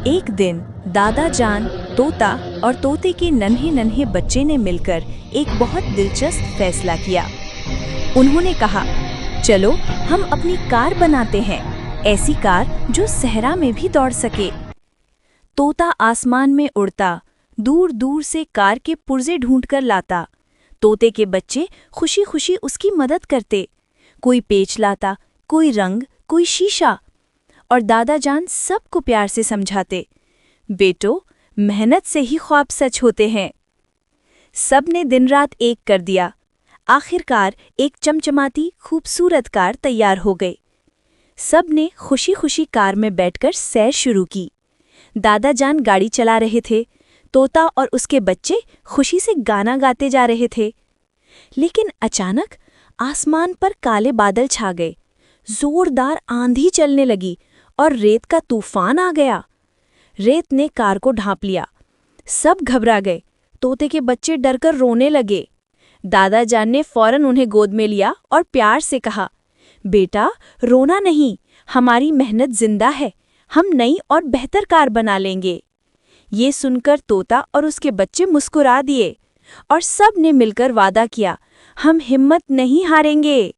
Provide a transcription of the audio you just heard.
एक दिन दादा जान, तोता और तोते के नन्हे नन्हे बच्चे ने मिलकर एक बहुत दिलचस्प फैसला किया। उन्होंने कहा, चलो हम अपनी कार बनाते हैं, ऐसी कार जो सहरा में भी दौड़ सके। तोता आसमान में उड़ता, दूर दूर से कार के पुर्जे ढूंढकर लाता। तोते के बच्चे खुशी खुशी उसकी मदद करते। कोई पेच लाता, कोई रंग, कोई शीशा। और दादा जान सबको प्यार से समझाते, बेटो, मेहनत से ही ख्वाब सच होते हैं। सब ने दिन रात एक कर दिया। आखिरकार एक चमचमाती खूबसूरत कार तैयार हो गई। सब ने खुशी खुशी कार में बैठकर सैर शुरू की। दादा जान गाड़ी चला रहे थे, तोता और उसके बच्चे खुशी से गाना गाते जा रहे थे। लेकिन अचानक आसमान पर काले बादल छा गए, जोरदार आंधी चलने लगी और रेत का तूफान आ गया। रेत ने कार को ढांप लिया। सब घबरा गए। तोते के बच्चे डरकर रोने लगे। दादा जान ने फौरन उन्हें गोद में लिया और प्यार से कहा, बेटा, रोना नहीं, हमारी मेहनत जिंदा है, हम नई और बेहतर कार बना लेंगे। ये सुनकर तोता और उसके बच्चे मुस्कुरा दिए और सब ने मिलकर वादा किया, हम हिम्मत नहीं हारेंगे।